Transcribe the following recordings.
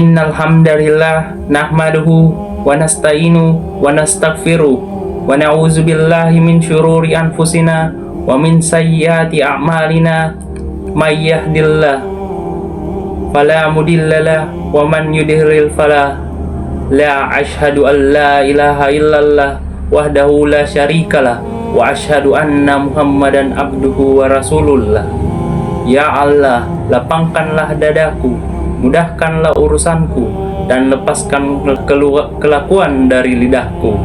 Innal hamdalillah nahmaduhu wa nasta'inu wa nastaghfiruh wa na'udzu billahi min syururi anfusina wa min sayyiati a'malina may yahdihillahu fala mudhillalah wa man yudhlil fala la asyhadu an la ilaha illallah wahdahu la syarikalah wa asyhadu anna Muhammadan abduhu wa rasulullah. Ya Allah, lapangkanlah dadaku, mudahkanlah urusanku, dan lepaskan kelakuan dari lidahku,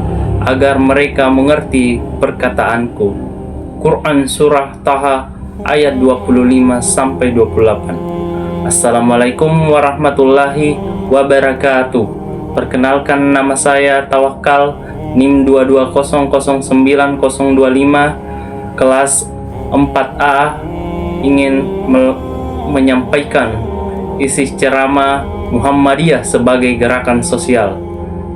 agar mereka mengerti perkataanku. Quran Surah Taha ayat 25-28. Assalamualaikum warahmatullahi wabarakatuh. Perkenalkan, nama saya Tawakal, NIM 220090025, kelas 4A, ingin menyampaikan isi ceramah Muhammadiyah sebagai gerakan sosial.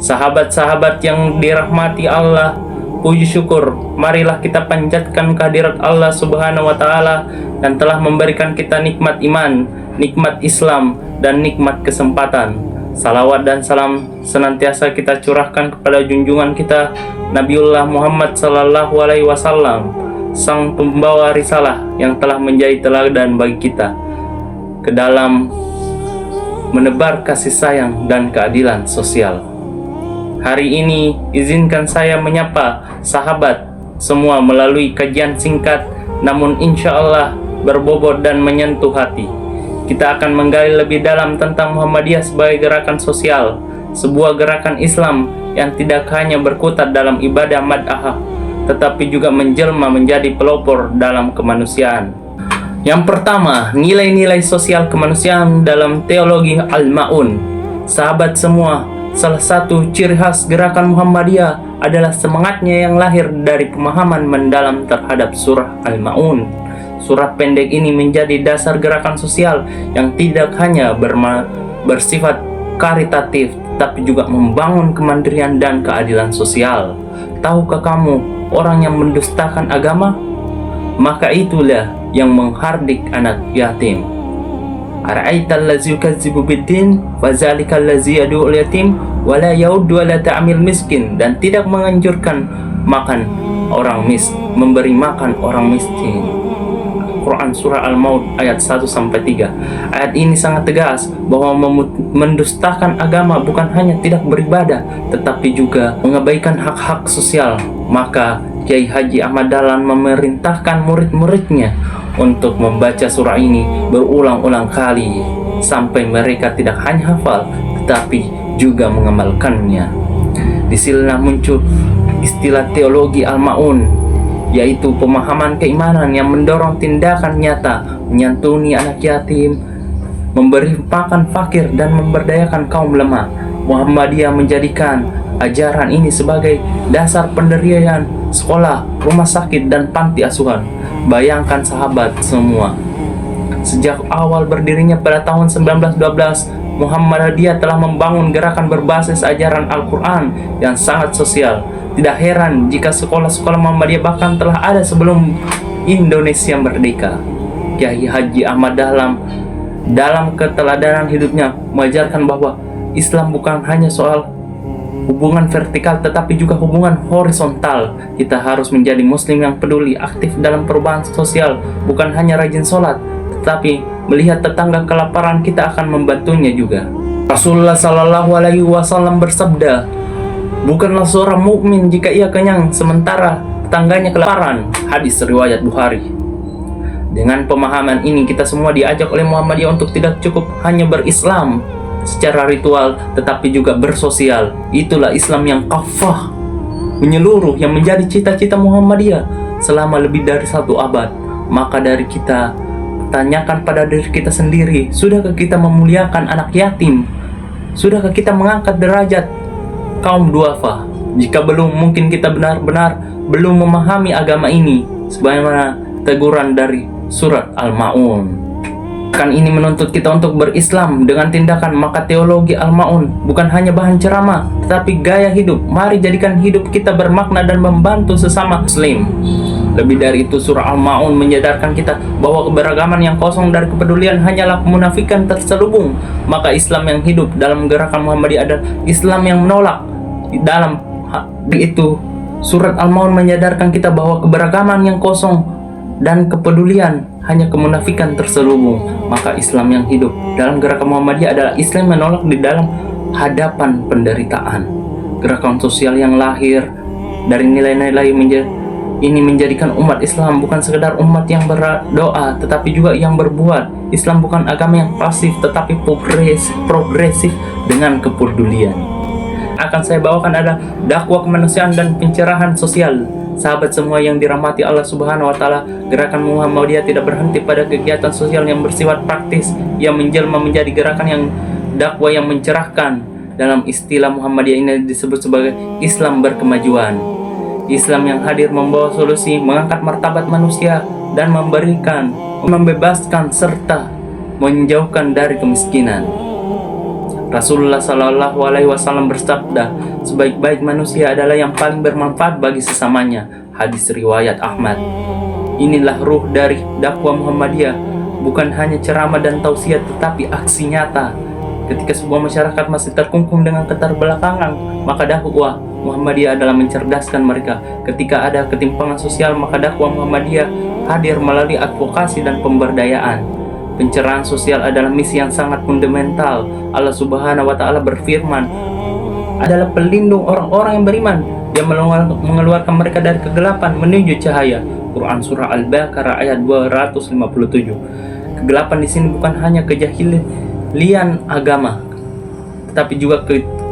Sahabat-sahabat yang dirahmati Allah, puji syukur, marilah kita panjatkan kehadirat Allah Subhanahu wa Ta'ala dan telah memberikan kita nikmat iman, nikmat Islam, dan nikmat kesempatan. Salawat dan salam senantiasa kita curahkan kepada junjungan kita Nabiullah Muhammad sallallahu alaihi wasallam, sang pembawa risalah yang telah menjadi teladan bagi kita ke dalam menebar kasih sayang dan keadilan sosial. Hari ini izinkan saya menyapa sahabat semua melalui kajian singkat namun insya Allah berbobot dan menyentuh hati. Kita akan menggali lebih dalam tentang Muhammadiyah sebagai gerakan sosial, sebuah gerakan Islam yang tidak hanya berkutat dalam ibadah mad'ah, tetapi juga menjelma menjadi pelopor dalam kemanusiaan. Yang pertama, nilai-nilai sosial kemanusiaan dalam teologi Al-Ma'un. Sahabat semua, salah satu ciri khas gerakan Muhammadiyah adalah semangatnya yang lahir dari pemahaman mendalam terhadap surah Al-Ma'un. Surat pendek ini menjadi dasar gerakan sosial yang tidak hanya bersifat karitatif, tapi juga membangun kemandirian dan keadilan sosial. Tahukah kamu orang yang mendustakan agama? Maka itulah yang menghardik anak yatim. Ara'aital ladzi yukazzibu biddin wa zalikal ladzi yad'ul yatim wa la yauddu ala ta'amil miskin, dan tidak menganjurkan memberi makan orang miskin. Quran Surah Al-Maud ayat 1-3. Ayat ini sangat tegas bahwa mendustakan agama bukan hanya tidak beribadah, tetapi juga mengabaikan hak-hak sosial. Maka Kiai Haji Ahmad Dahlan memerintahkan murid-muridnya untuk membaca surah ini berulang-ulang kali sampai mereka tidak hanya hafal tetapi juga mengamalkannya. Disinilah muncul istilah teologi Al-Ma'un, yaitu pemahaman keimanan yang mendorong tindakan nyata, menyantuni anak yatim, memberi makan fakir, dan memberdayakan kaum lemah. Muhammadiyah menjadikan ajaran ini sebagai dasar pendirian sekolah, rumah sakit, dan panti asuhan. Bayangkan sahabat semua, sejak awal berdirinya pada tahun 1912, Muhammadiyah telah membangun gerakan berbasis ajaran Al-Quran yang sangat sosial. Tidak heran jika sekolah-sekolah Muhammadiyah bahkan telah ada sebelum Indonesia merdeka. Kiai Haji Ahmad Dahlan dalam keteladanan hidupnya mengajarkan bahwa Islam bukan hanya soal hubungan vertikal tetapi juga hubungan horizontal. Kita harus menjadi muslim yang peduli, aktif dalam perubahan sosial, bukan hanya rajin sholat, tetapi melihat tetangga kelaparan kita akan membantunya juga. Rasulullah Sallallahu Alaihi Wasallam bersabda, bukanlah seorang mukmin jika ia kenyang sementara tetangganya kelaparan. Hadis riwayat Bukhari. Dengan pemahaman ini kita semua diajak oleh Muhammadiyah untuk tidak cukup hanya berislam secara ritual tetapi juga bersosial. Itulah Islam yang kafah, menyeluruh, yang menjadi cita-cita Muhammadiyah selama lebih dari 1 abad. Maka dari kita tanyakan pada diri kita sendiri, sudahkah kita memuliakan anak yatim? Sudahkah kita mengangkat derajat kaum duafa? Jika belum, mungkin kita benar-benar belum memahami agama ini sebagaimana teguran dari surat Al-Ma'un. Kan ini menuntut kita untuk berislam dengan tindakan, maka teologi Al-Ma'un bukan hanya bahan ceramah tetapi gaya hidup. Mari jadikan hidup kita bermakna dan membantu sesama muslim. Lebih dari itu, surah Al-Ma'un menyadarkan kita bahwa keberagaman yang kosong dari kepedulian hanyalah kemunafikan terselubung. Maka Islam yang hidup dalam gerakan Muhammadiyah adalah Islam yang menolak. Itu surat Al-Ma'un menyadarkan kita bahwa keberagaman yang kosong dan kepedulian hanya kemunafikan terselubung. Maka Islam yang hidup dalam gerakan Muhammadiyah adalah Islam menolak di dalam hadapan penderitaan. Gerakan sosial yang lahir dari nilai-nilai ini menjadikan umat Islam bukan sekedar umat yang berdoa, tetapi juga yang berbuat. Islam bukan agama yang pasif, tetapi progresif dengan kepedulian. Akan saya bawakan adalah dakwah kemanusiaan dan pencerahan sosial. Sahabat semua yang dirahmati Allah Subhanahu wa Ta'ala, gerakan Muhammadiyah tidak berhenti pada kegiatan sosial yang bersifat praktis, yang menjelma menjadi gerakan yang dakwah yang mencerahkan. Dalam istilah Muhammadiyah ini disebut sebagai Islam berkemajuan. Islam yang hadir membawa solusi, mengangkat martabat manusia, dan membebaskan serta menjauhkan dari kemiskinan. Rasulullah Shallallahu Alaihi Wasallam bersabda, sebaik-baik manusia adalah yang paling bermanfaat bagi sesamanya. Hadis riwayat Ahmad. Inilah ruh dari dakwah Muhammadiyah, bukan hanya ceramah dan tausiah, tetapi aksi nyata. Ketika sebuah masyarakat masih terkungkung dengan keterbelakangan, maka dakwah Muhammadiyah adalah mencerdaskan mereka. Ketika ada ketimpangan sosial, maka dakwah Muhammadiyah hadir melalui advokasi dan pemberdayaan. Pencerahan sosial adalah misi yang sangat fundamental. Allah Subhanahu wa Ta'ala berfirman, adalah pelindung orang-orang yang beriman. Dia mengeluarkan mereka dari kegelapan menuju cahaya. Quran surah Al-Baqarah ayat 257. Kegelapan di sini bukan hanya kejahilian agama, tetapi juga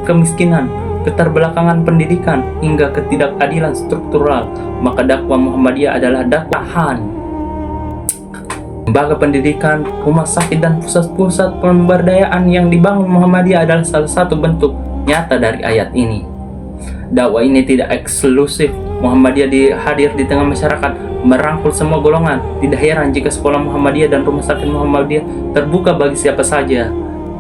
kemiskinan, keterbelakangan pendidikan, hingga ketidakadilan struktural. Maka dakwah Muhammadiyah adalah dakwahan. Lembaga pendidikan, rumah sakit, dan pusat-pusat pemberdayaan yang dibangun Muhammadiyah adalah salah satu bentuk nyata dari ayat ini. Dakwah ini tidak eksklusif. Muhammadiyah hadir di tengah masyarakat, merangkul semua golongan. Tidak heran jika sekolah Muhammadiyah dan rumah sakit Muhammadiyah terbuka bagi siapa saja,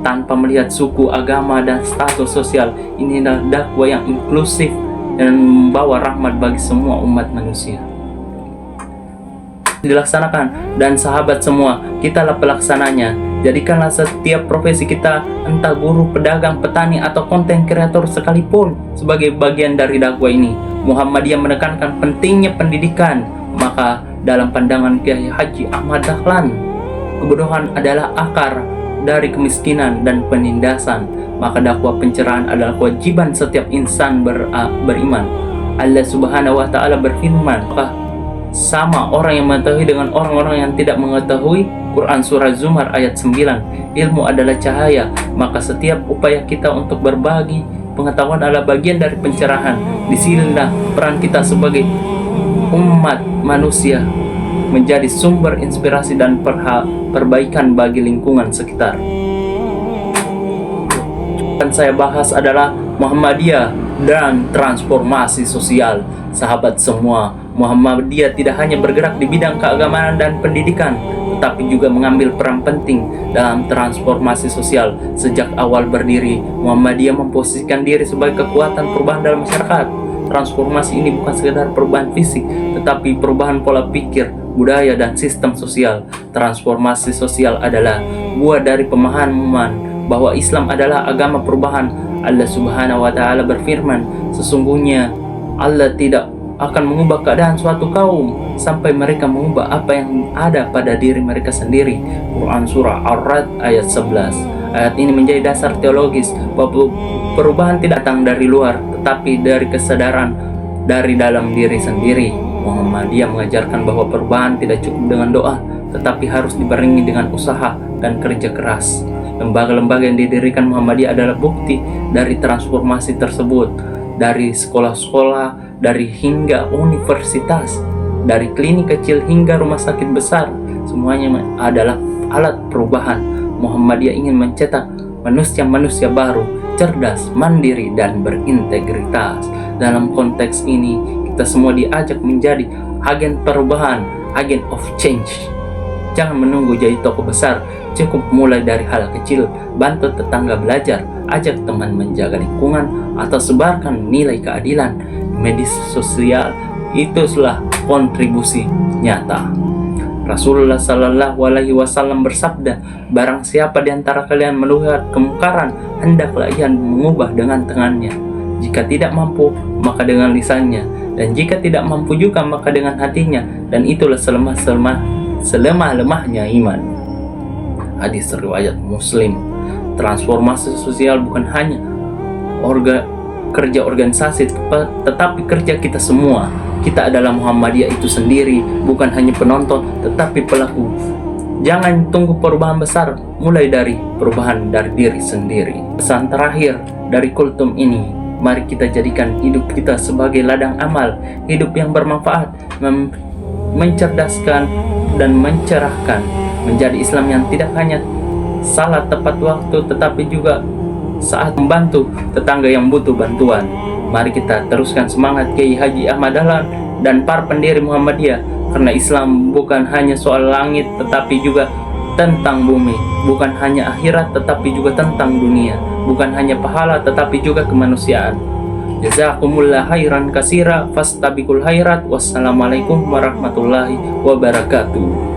tanpa melihat suku, agama, dan status sosial. Ini adalah dakwah yang inklusif dan membawa rahmat bagi semua umat manusia. Dilaksanakan, dan sahabat semua, kitalah pelaksananya. Jadikanlah setiap profesi kita, entah guru, pedagang, petani, atau konten kreator sekalipun, sebagai bagian dari dakwah ini. Muhammadiyah menekankan pentingnya pendidikan. Maka dalam pandangan Kiai Haji Ahmad Dahlan, kebodohan adalah akar dari kemiskinan dan penindasan. Maka dakwah pencerahan adalah kewajiban setiap insan beriman. Allah Subhanahu wa Ta'ala berfirman, sama orang yang mengetahui dengan orang-orang yang tidak mengetahui. Quran surah Zumar ayat 9. Ilmu adalah cahaya, maka setiap upaya kita untuk berbagi pengetahuan adalah bagian dari pencerahan. Disinilah peran kita sebagai umat manusia menjadi sumber inspirasi dan perbaikan bagi lingkungan sekitar. Yang saya bahas adalah Muhammadiyah dan transformasi sosial. Sahabat semua, Muhammadiyah tidak hanya bergerak di bidang keagamaan dan pendidikan, tetapi juga mengambil peran penting dalam transformasi sosial. Sejak awal berdiri, Muhammadiyah memposisikan diri sebagai kekuatan perubahan dalam masyarakat. Transformasi ini bukan sekedar perubahan fisik, tetapi perubahan pola pikir, budaya, dan sistem sosial. Transformasi sosial adalah buah dari pemahaman bahwa Islam adalah agama perubahan. Allah Subhanahu wa Ta'ala berfirman, sesungguhnya Allah tidak akan mengubah keadaan suatu kaum sampai mereka mengubah apa yang ada pada diri mereka sendiri. Quran surah Ar-Ra'd ayat 11. Ayat ini menjadi dasar teologis bahwa perubahan tidak datang dari luar, tetapi dari kesadaran dari dalam diri sendiri. Muhammadiyah mengajarkan bahwa perubahan tidak cukup dengan doa, tetapi harus dibarengi dengan usaha dan kerja keras. Lembaga-lembaga yang didirikan Muhammadiyah adalah bukti dari transformasi tersebut. Dari sekolah-sekolah, dari hingga universitas, dari klinik kecil hingga rumah sakit besar, semuanya adalah alat perubahan. Muhammadiyah ingin mencetak manusia-manusia baru, cerdas, mandiri, dan berintegritas. Dalam konteks ini, kita semua diajak menjadi agen perubahan, agen of change. Jangan menunggu jadi tokoh besar, cukup mulai dari hal kecil. Bantu tetangga belajar, ajak teman menjaga lingkungan, atau sebarkan nilai keadilan. Media sosial itulah kontribusi nyata. Rasulullah Shallallahu Alaihi Wasallam bersabda, barang siapa di antara kalian melihat kemungkaran, hendaklah ia mengubah dengan tangannya. Jika tidak mampu, maka dengan lisannya, dan jika tidak mampu juga, maka dengan hatinya. Dan itulah selemah-lemahnya iman. Hadis riwayat Muslim. Transformasi sosial bukan hanya kerja organisasi, tetapi kerja kita semua. Kita adalah Muhammadiyah itu sendiri, bukan hanya penonton, tetapi pelaku. Jangan tunggu perubahan besar, mulai dari perubahan dari diri sendiri. Pesan terakhir dari kultum ini, mari kita jadikan hidup kita sebagai ladang amal, hidup yang bermanfaat, mencerdaskan dan mencerahkan, menjadi Islam yang tidak hanya salat tepat waktu, tetapi juga saat membantu tetangga yang butuh bantuan. Mari kita teruskan semangat Kiai Haji Ahmad Dahlan dan para pendiri Muhammadiyah, karena Islam bukan hanya soal langit tetapi juga tentang bumi, bukan hanya akhirat tetapi juga tentang dunia, bukan hanya pahala tetapi juga kemanusiaan. Jazakumullah khairan katsira, fastabiqul khairat. Wassalamualaikum warahmatullahi wabarakatuh.